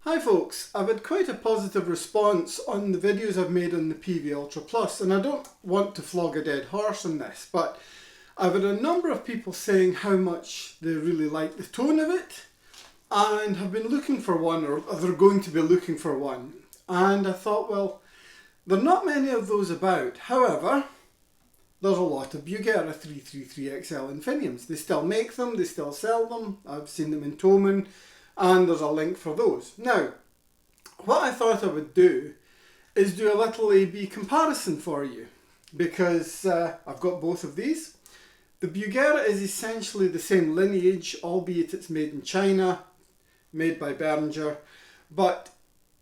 Hi folks, I've had quite a positive response on the videos I've made on the Peavey Ultra Plus, and I don't want to flog a dead horse on this, but I've had a number of people saying how much they really like the tone of it and have been looking for one, or they're going to be looking for one. And I thought, well, there are not many of those about. However, there's a lot of Bugera 333XL infiniums. They still make them, they still sell them. I've seen them in Thomann, and there's a link for those. Now, what I thought I would do is do a little A-B comparison for you, because I've got both of these. The Bugera is essentially the same lineage, albeit it's made in China, made by Behringer, but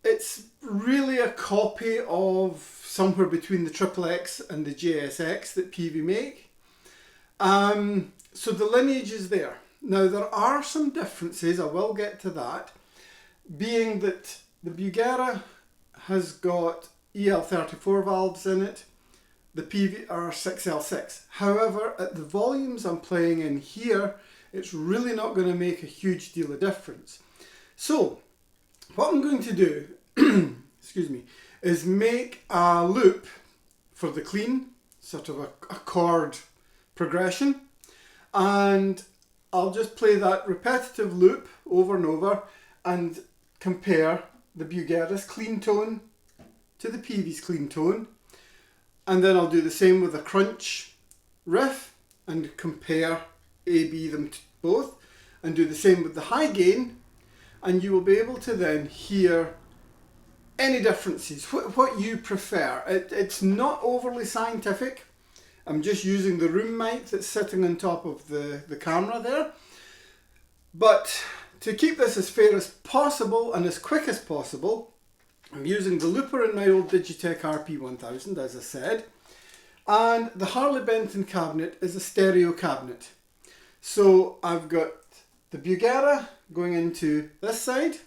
it's really a copy of somewhere between the XXX and the JSX that Peavey make. So the lineage is there. Now there are some differences, I will get to that, being that the Bugera has got EL34 valves in it, the Peavey are 6L6. However, at the volumes I'm playing in here, it's really not going to make a huge deal of difference. So, what I'm going to do, excuse me, is make a loop for the clean, sort of a chord progression, and I'll just play that repetitive loop over and over and compare the Bugera's clean tone to the Peavey's clean tone. And then I'll do the same with the crunch riff and compare A-B them both, and do the same with the high gain, and you will be able to then hear any differences, what you prefer. It's not overly scientific. I'm just using the room mic that's sitting on top of the camera there. But to keep this as fair as possible and as quick as possible, I'm using the looper in my old Digitech RP1000, as I said. And the Harley Benton cabinet is a stereo cabinet. So I've got the Bugera going into this side,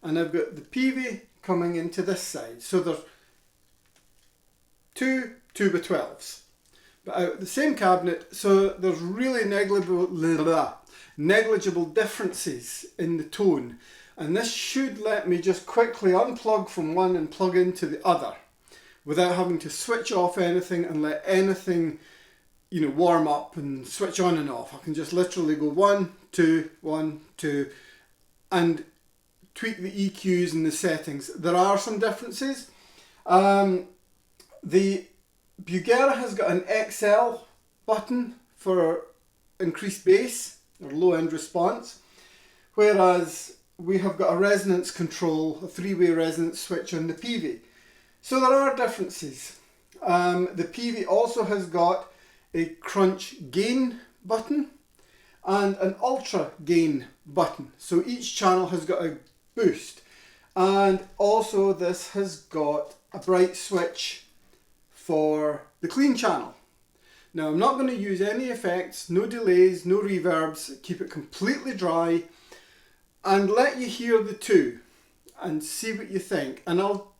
and I've got the Peavey coming into this side. So there's two 2x12s. But out of the same cabinet, so there's really negligible differences in the tone. And this should let me just quickly unplug from one and plug into the other without having to switch off anything and let anything, warm up and switch on and off. I can just literally go 1, 2, 1, 2, and tweak the EQs and the settings. There are some differences. The Bugera has got an XL button for increased bass or low end response, whereas we have got a resonance control, a 3-way resonance switch on the Peavey. So there are differences. The Peavey also has got a crunch gain button and an ultra gain button. So each channel has got a boost. And also this has got a bright switch for the clean channel. Now I'm not going to use any effects, no delays, no reverbs, keep it completely dry and let you hear the two and see what you think. And I'll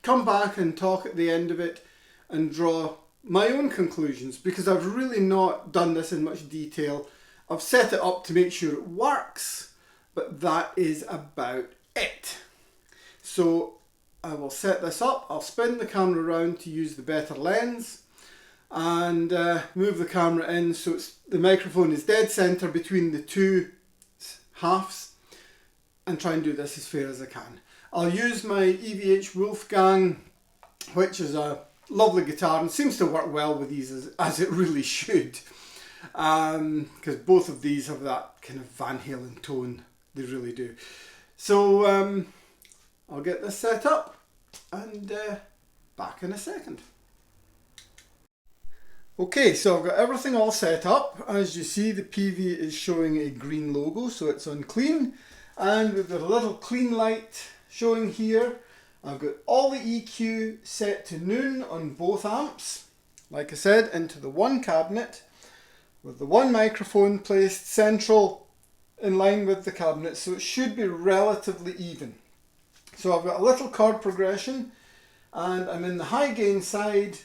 come back and talk at the end of it and draw my own conclusions, because I've really not done this in much detail. I've set it up to make sure it works, but that is about it. So I will set this up, I'll spin the camera around to use the better lens and move the camera in so the microphone is dead center between the two halves, and try and do this as fair as I can. I'll use my EVH Wolfgang, which is a lovely guitar and seems to work well with these as it really should, because both of these have that kind of Van Halen tone, they really do. So I'll get this set up and back in a second. Okay, so I've got everything all set up. As you see, the Peavey is showing a green logo, so it's on clean, and we've got a little clean light showing here. I've got all the EQ set to noon on both amps, like I said, into the one cabinet with the one microphone placed central in line with the cabinet, so it should be relatively even. So I've got a little chord progression, and I'm in the high gain side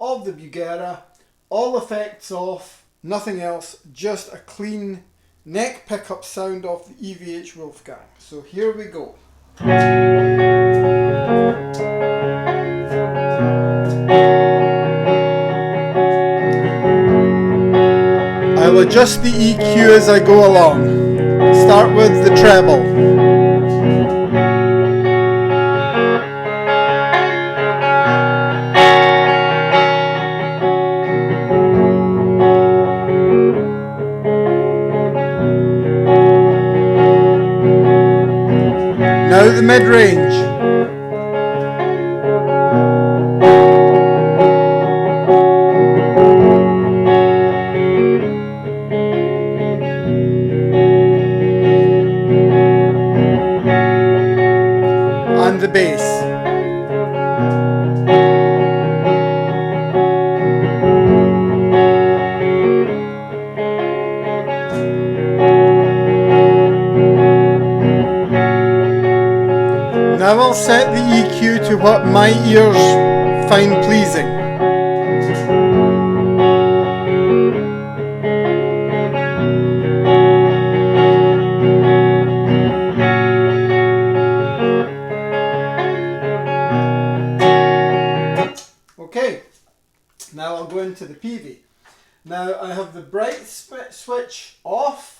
of the Bugera, all effects off, nothing else, just a clean neck pickup sound off the EVH Wolfgang. So here we go. I'll adjust the EQ as I go along. Start with the treble. Now the mid-range. And the bass. Now I'll set the EQ to what my ears find pleasing. Okay, now I'll go into the Peavey. Now I have the bright switch off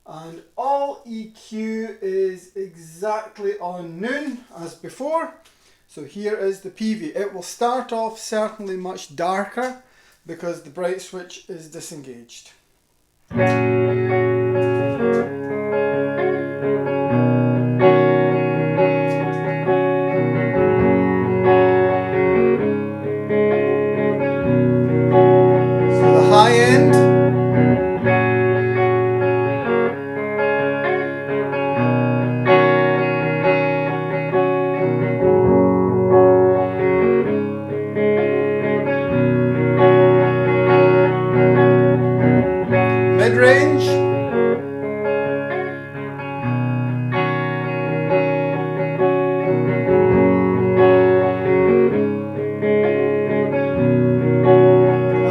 and all EQ is exactly on noon as before. So here is the Peavey. It will start off certainly much darker because the bright switch is disengaged. Mid-range.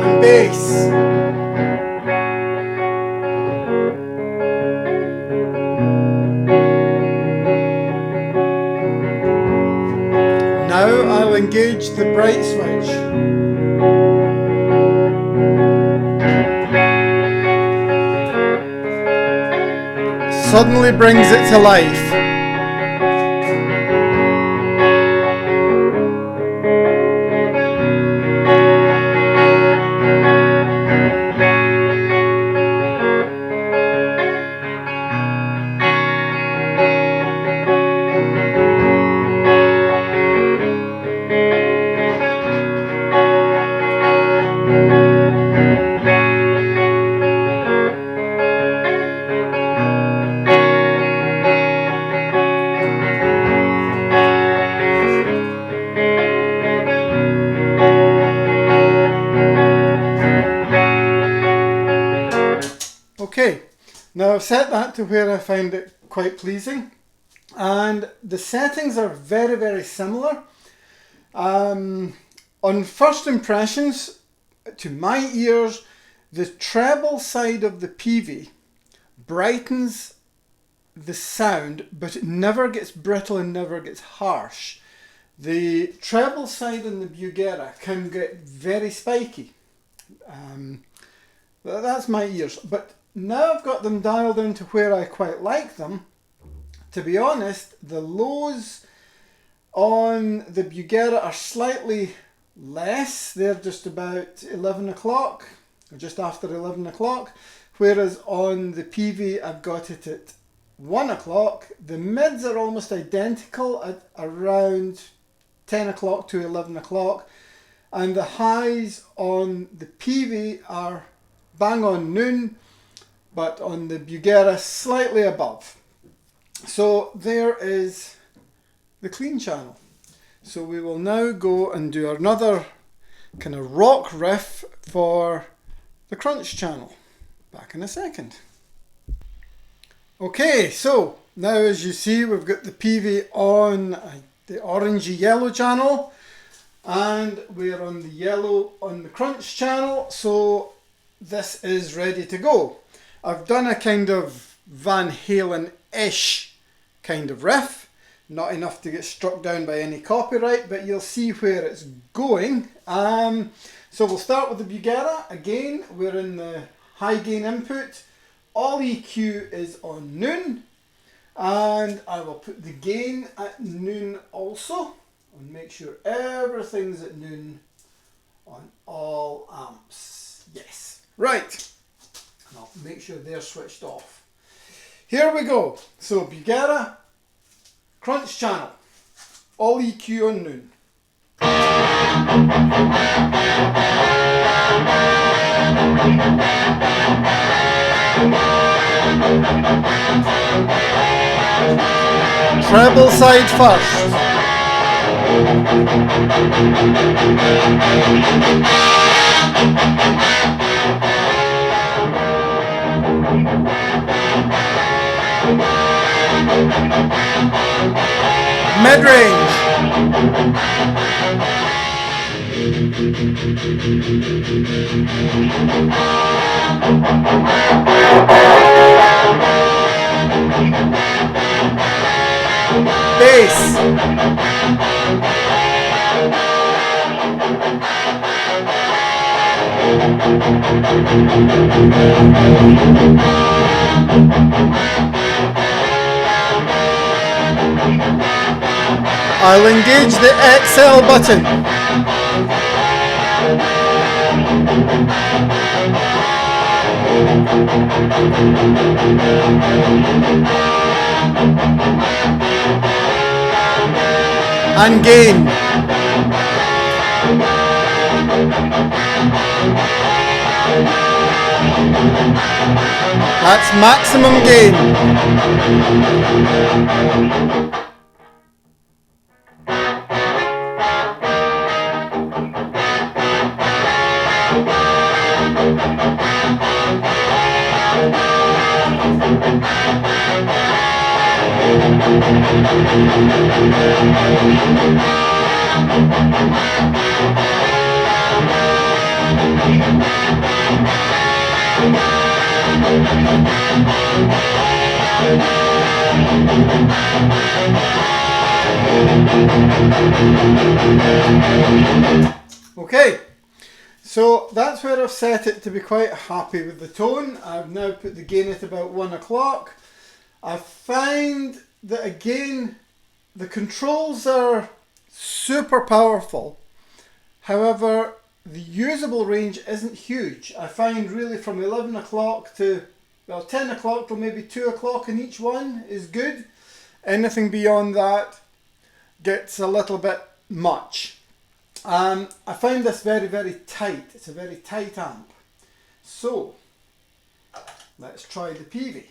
And bass. Now I'll engage the bright switch. Suddenly brings it to life. Okay, now I've set that to where I find it quite pleasing, and the settings are very, very similar. On first impressions, to my ears, the treble side of the Peavey brightens the sound, but it never gets brittle and never gets harsh. The treble side in the Bugera can get very spiky. That's my ears, but now I've got them dialed into where I quite like them. To be honest, the lows on the Bugera are slightly less. They're just about 11 o'clock, or just after 11 o'clock, whereas on the Peavey I've got it at 1 o'clock. The mids are almost identical at around 10 o'clock to 11 o'clock, and the highs on the Peavey are bang on noon, but on the Bugera slightly above. So there is the clean channel. So we will now go and do another kind of rock riff for the crunch channel. Back in a second. Okay, so now as you see we've got the Peavey on the orangey yellow channel, and we're on the yellow on the crunch channel, so this is ready to go. I've done a kind of Van Halen-ish kind of riff. Not enough to get struck down by any copyright, but you'll see where it's going. So we'll start with the Bugera. Again, we're in the high gain input. All EQ is on noon. And I will put the gain at noon also. And make sure everything's at noon on all amps. Yes. Right. And I'll make sure they're switched off. Here we go. So Bugera. Crunch channel, all EQ on noon. Treble side first. Mid-range. Bass. I'll engage the XL button. And gain. That's maximum gain. Okay, so that's where I've set it to be quite happy with the tone. I've now put the gain at about 1 o'clock. I find that again, the controls are super powerful. However, the usable range isn't huge. I find really from 11 o'clock to, well, 10 o'clock till maybe 2 o'clock in each one is good. Anything beyond that gets a little bit much. I find this very, very tight. It's a very tight amp. So, let's try the Peavey.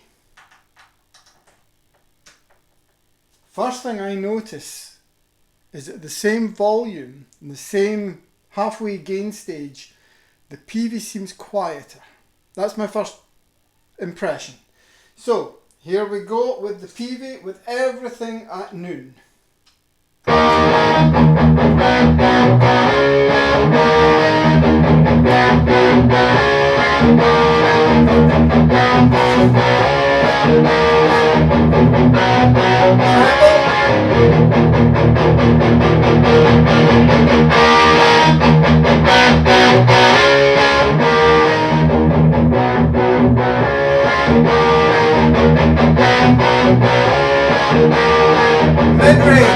First thing I notice is at the same volume, in the same halfway gain stage, the Peavey seems quieter. That's my first impression. So, here we go with the Peavey with everything at noon. Mid-range.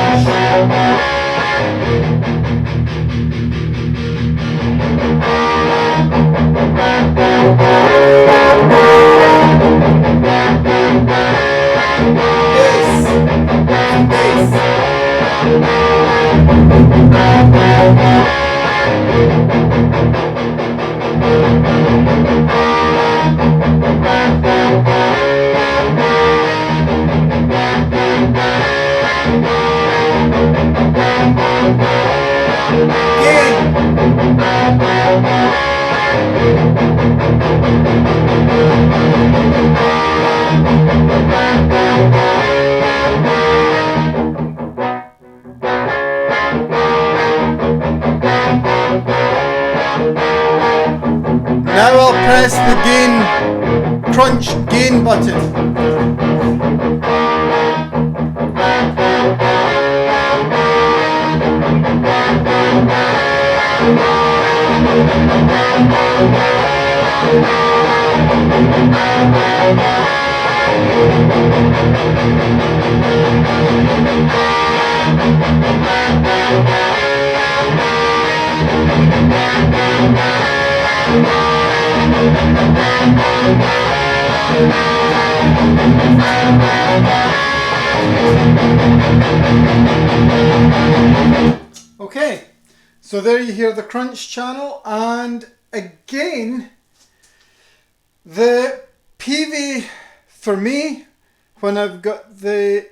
Now I'll press the gain, crunch gain button. Okay, so there you hear the crunch channel, and again, the Peavey, for me, when I've got the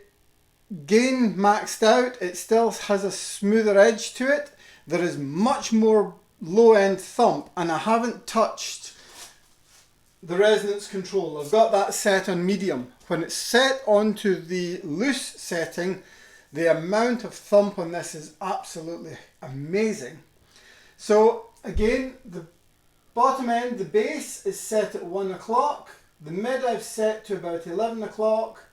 gain maxed out, it still has a smoother edge to it. There is much more low end thump, and I haven't touched the resonance control. I've got that set on medium. When it's set onto the loose setting, the amount of thump on this is absolutely amazing. So again, the bottom end, the bass, is set at 1 o'clock. The mid I've set to about 11 o'clock.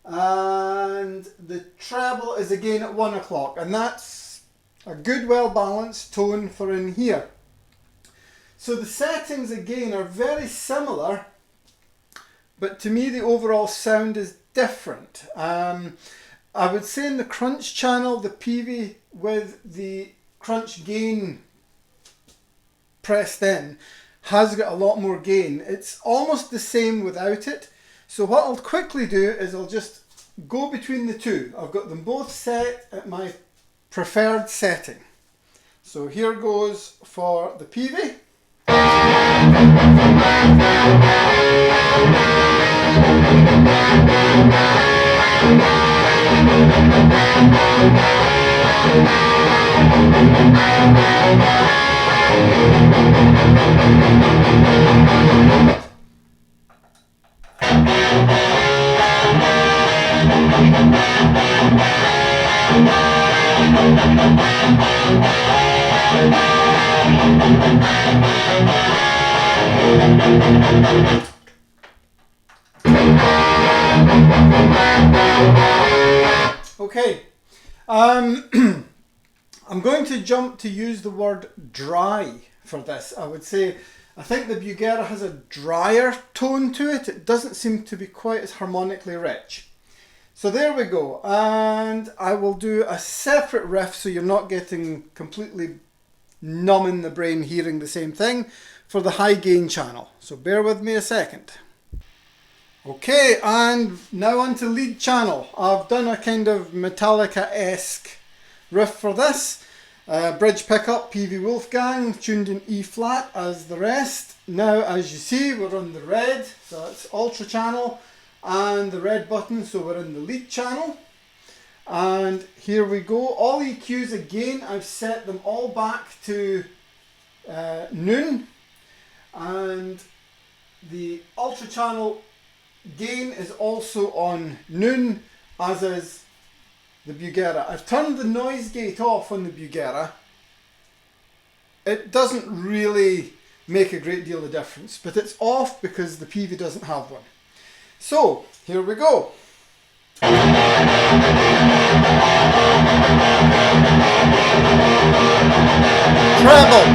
And the treble is again at 1 o'clock. And that's a good, well balanced tone for in here. So the settings again are very similar, but to me the overall sound is different. I would say in the crunch channel, the Peavey with the crunch gain pressed in has got a lot more gain. It's almost the same without it. So what I'll quickly do is I'll just go between the two. I've got them both set at my preferred setting. So here goes for the Peavey. Okay, I'm going to jump to use the word dry for this. I think the Bugera has a drier tone to it. It doesn't seem to be quite as harmonically rich. So there we go, and I will do a separate riff so you're not getting completely numb in the brain hearing the same thing for the high gain channel. So bear with me a second. Okay, and now onto lead channel. I've done a kind of Metallica-esque riff for this. Bridge pickup, Peavey Wolfgang, tuned in E flat as the rest. Now as you see, we're on the red, so it's Ultra channel, and the red button, so we're in the lead channel. And here we go. All EQs again, I've set them all back to noon, and the Ultra channel gain is also on noon, as is the Bugera. I've turned the noise gate off on the Bugera. It doesn't really make a great deal of difference, but it's off because the Peavey doesn't have one. So here we go. Treble.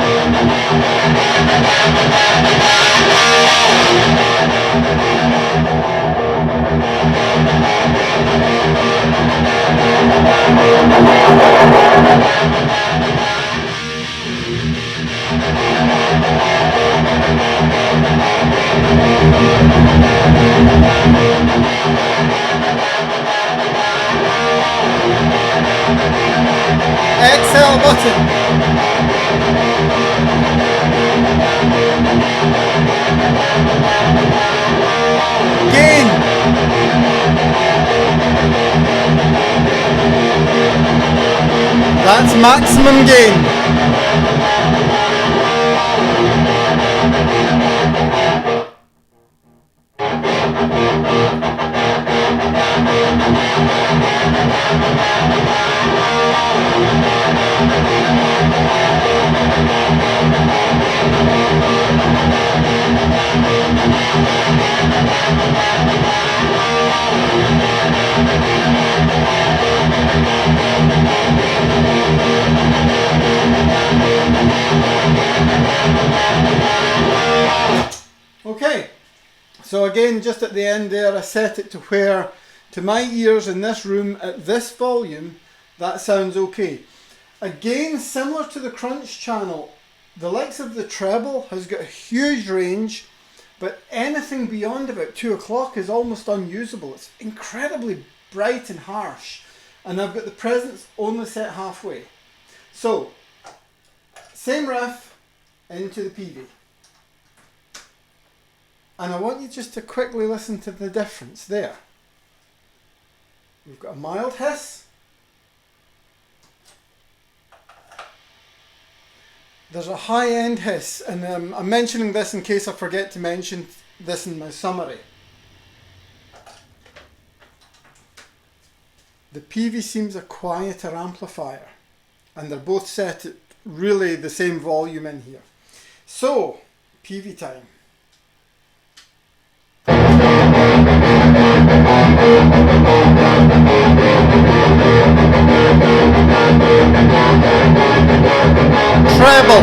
XL button. Gain. That's maximum gain. So again, just at the end there, I set it to where, to my ears in this room, at this volume, that sounds okay. Again, similar to the crunch channel, the likes of the treble has got a huge range, but anything beyond about 2 o'clock is almost unusable. It's incredibly bright and harsh. And I've got the presence only set halfway. So, same riff into the Peavey. And I want you just to quickly listen to the difference there. We've got a mild hiss. There's a high-end hiss, and I'm mentioning this in case I forget to mention this in my summary. The Peavey seems a quieter amplifier, and they're both set at really the same volume in here. So, Peavey time. Treble.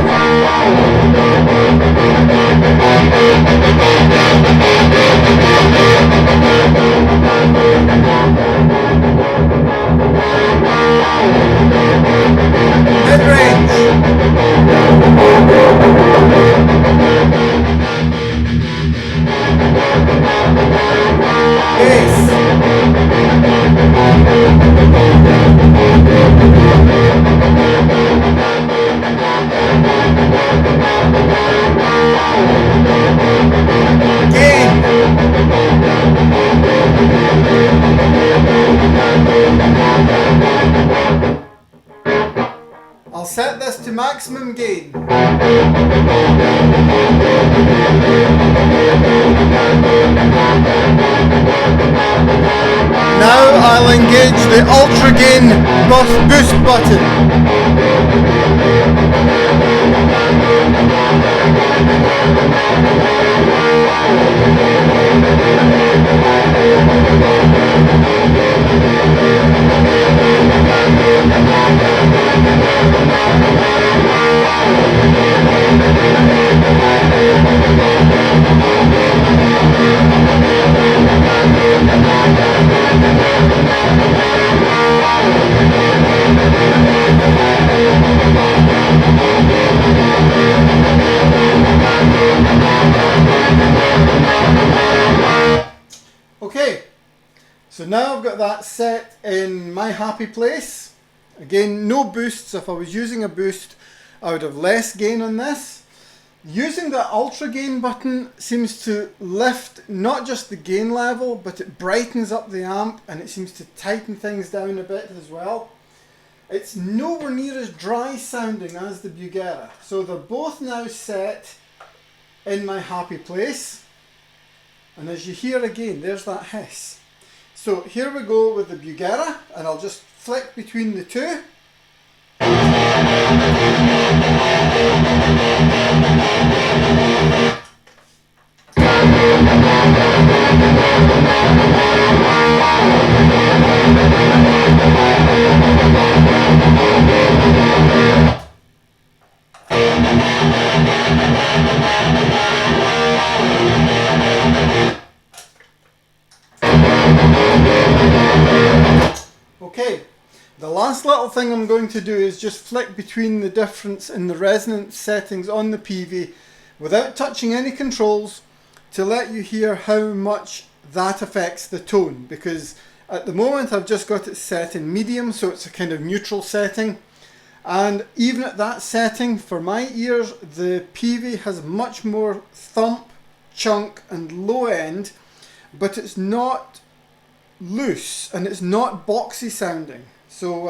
Mid-range. Bass. I'll set this to maximum gain. Now I'll engage the Ultra Gain boost button. Okay, so now I've got that set in my happy place. Again, no boosts. If I was using a boost, I would have less gain on this. Using the Ultra Gain button seems to lift not just the gain level, but it brightens up the amp and it seems to tighten things down a bit as well. It's nowhere near as dry sounding as the Bugera. So they're both now set in my happy place. And as you hear again, there's that hiss. So here we go with the Bugera, and I'll just flick between the two. Okay, the last little thing I'm going to do is just flick between the difference in the resonance settings on the Peavey without touching any controls to let you hear how much that affects the tone, because at the moment I've just got it set in medium, so it's a kind of neutral setting, and even at that setting, for my ears, the Peavey has much more thump, chunk and low end, but it's not loose and it's not boxy sounding. So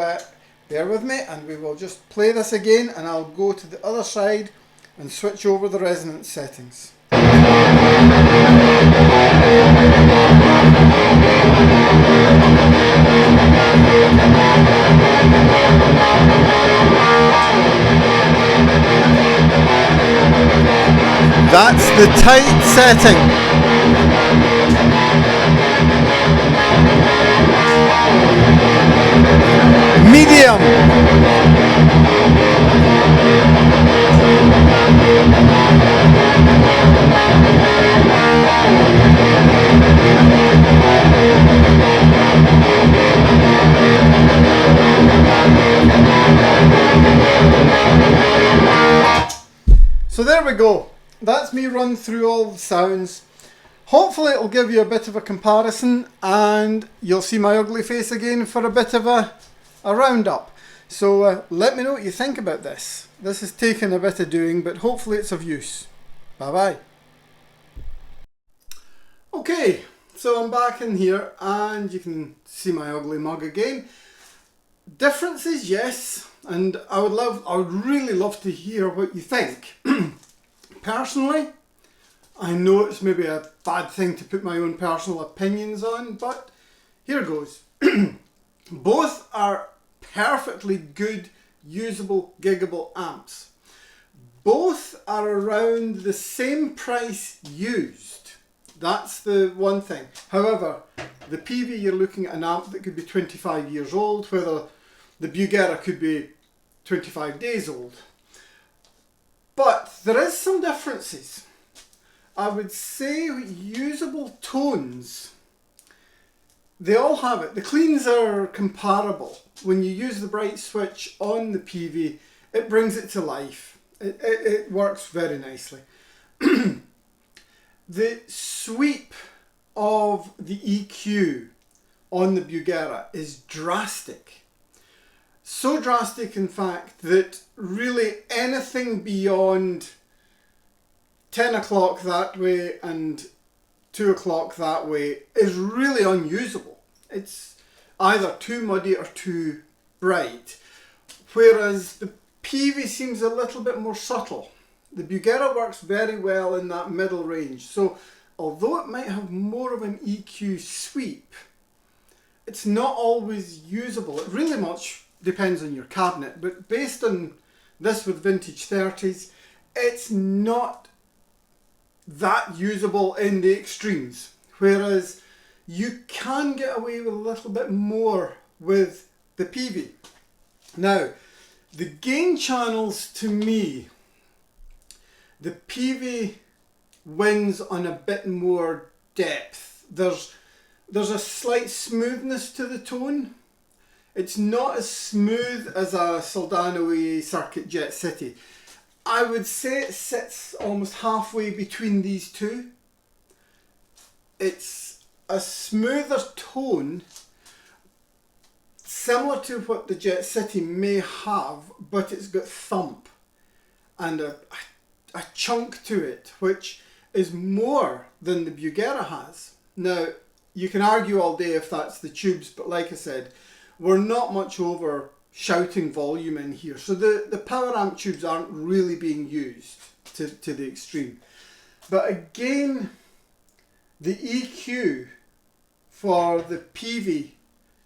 bear with me and we will just play this again, and I'll go to the other side and switch over the resonance settings. That's the tight setting. Medium. there we go. That's me run through all the sounds. Hopefully it'll give you a bit of a comparison and you'll see my ugly face again for a bit of a roundup. So let me know what you think about this. This has taken a bit of doing, but hopefully it's of use. Bye bye. Okay, so I'm back in here and you can see my ugly mug again. Differences, yes, and I would really love to hear what you think. Personally, I know it's maybe a bad thing to put my own personal opinions on, but here goes. Both are perfectly good, usable, giggable amps. Both are around the same price used. That's the one thing. However, the Peavey, you're looking at an amp that could be 25 years old, whether the Bugera could be 25 days old. But there is some differences. I would say usable tones, they all have it. The cleans are comparable. When you use the bright switch on the Peavey, it brings it to life. It works very nicely. The sweep of the EQ on the Bugera is drastic. So drastic, in fact, that really anything beyond 10 o'clock that way and 2 o'clock that way is really unusable. It's either too muddy or too bright. Whereas the Peavey seems a little bit more subtle. The Bugera works very well in that middle range. So although it might have more of an EQ sweep, it's not always usable. It really much depends on your cabinet, but based on this with vintage 30s, it's not that usable in the extremes. Whereas you can get away with a little bit more with the Peavey. Now, the gain channels, to me, the Peavey wins on a bit more depth. There's a slight smoothness to the tone. It's not as smooth as a Soldano Circuit Jet City. I would say it sits almost halfway between these two. It's a smoother tone, similar to what the Jet City may have, but it's got thump and a chunk to it, which is more than the Bugera has. Now, you can argue all day if that's the tubes, but like I said, we're not much over shouting volume in here. So the power amp tubes aren't really being used to the extreme. But again, the EQ for the Peavey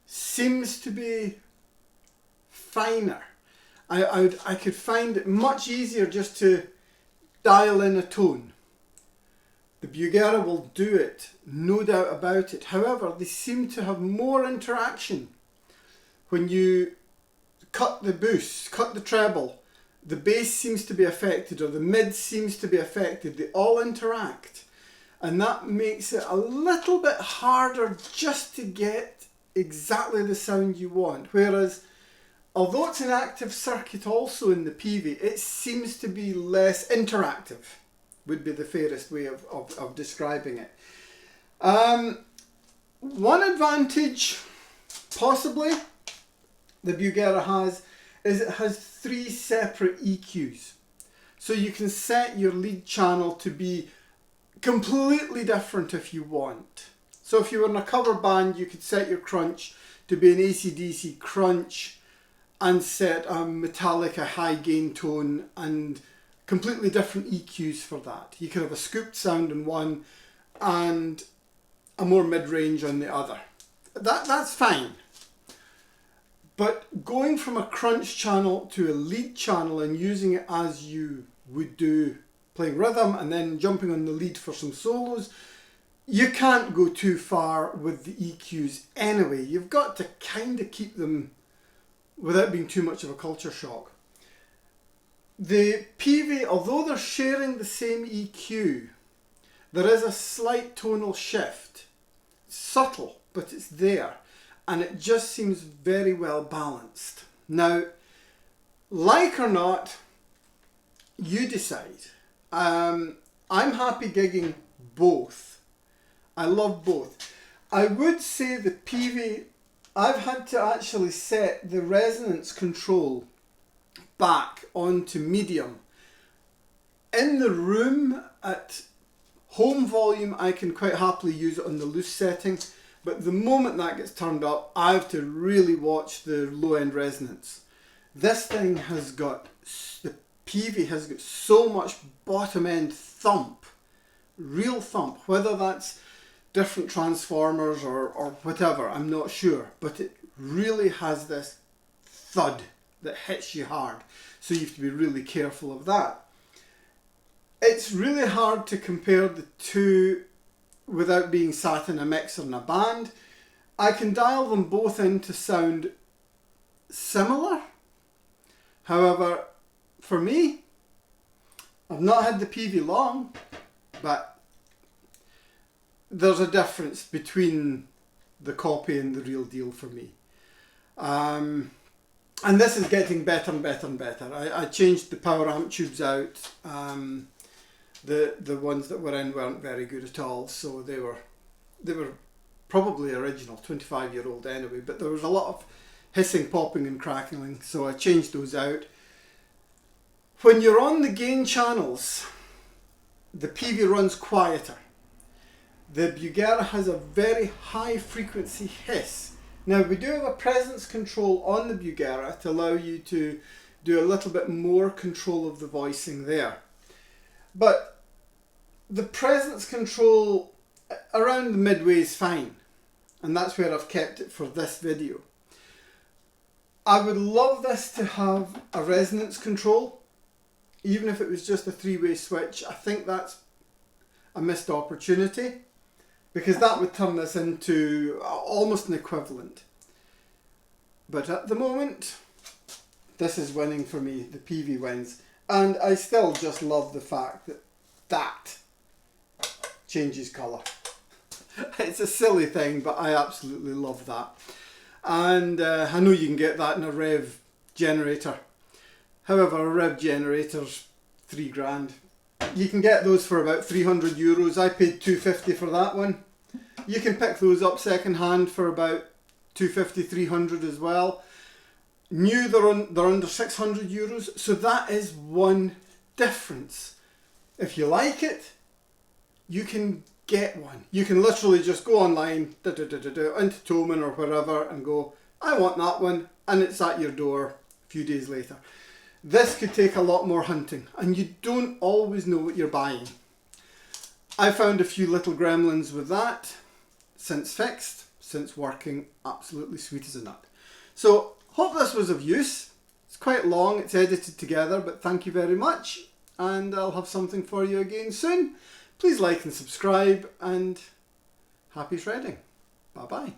seems to be finer. I could find it much easier just to dial in a tone. The Bugera will do it, no doubt about it. However, they seem to have more interaction. When you cut the boost, cut the treble, the bass seems to be affected or the mid seems to be affected. They all interact. And that makes it a little bit harder just to get exactly the sound you want. Whereas, although it's an active circuit also in the Peavey, it seems to be less interactive, would be the fairest way of describing it. One advantage, possibly, the Bugera has is it has 3 separate EQs. So you can set your lead channel to be completely different if you want. So if you were in a cover band, you could set your crunch to be an AC/DC crunch and set a metallic, a high gain tone and completely different EQs for that. You could have a scooped sound in one and a more mid-range on the other. That's fine. But going from a crunch channel to a lead channel and using it as you would do playing rhythm and then jumping on the lead for some solos, you can't go too far with the EQs anyway. You've got to kind of keep them without being too much of a culture shock. The Peavey, although they're sharing the same EQ, there is a slight tonal shift. It's subtle, but it's there. And it just seems very well balanced. Now, like or not, you decide. I'm happy gigging both. I love both. I would say the Peavey, I've had to actually set the resonance control back onto medium. In the room at home volume, I can quite happily use it on the loose setting, but the moment that gets turned up, I have to really watch the low end resonance. This thing has got, the Peavey has got so much bottom end thump, real thump, whether that's different transformers or whatever, I'm not sure, but it really has this thud that hits you hard, so you have to be really careful of that. It's really hard to compare the two without being sat in a mixer in a band. I can dial them both in to sound similar. However, for me, I've not had the Peavey long, but there's a difference between the copy and the real deal for me. And this is getting better and better and better. I changed the power amp tubes out. The ones that were in weren't very good at all, so they were probably original, 25-year-old anyway, but there was a lot of hissing, popping and crackling, so I changed those out. When you're on the gain channels, the Peavey runs quieter. The Bugera has a very high frequency hiss. Now we do have a presence control on the Bugera to allow you to do a little bit more control of the voicing there. But the presence control around the midway is fine, and that's where I've kept it for this video. I would love this to have a resonance control, even if it was just a three-way switch. I think that's a missed opportunity, because that would turn this into almost an equivalent. But at the moment, this is winning for me. The Peavey wins. And I still just love the fact that that changes colour. It's a silly thing, but I absolutely love that. And I know you can get that in a Rev generator. However, a Rev generator's $3,000. You can get those for about €300. I paid $250 for that one. You can pick those up second hand for about €250, $300 as well. New, they're under €600, so that is one difference. If you like it, you can get one. You can literally just go online, into Toman or wherever, and go, I want that one, and it's at your door a few days later. This could take a lot more hunting, and you don't always know what you're buying. I found a few little gremlins with that, since fixed, since working, absolutely sweet as a nut. So, hope this was of use. It's quite long, it's edited together, but thank you very much, and I'll have something for you again soon. Please like and subscribe, and happy shredding. Bye bye.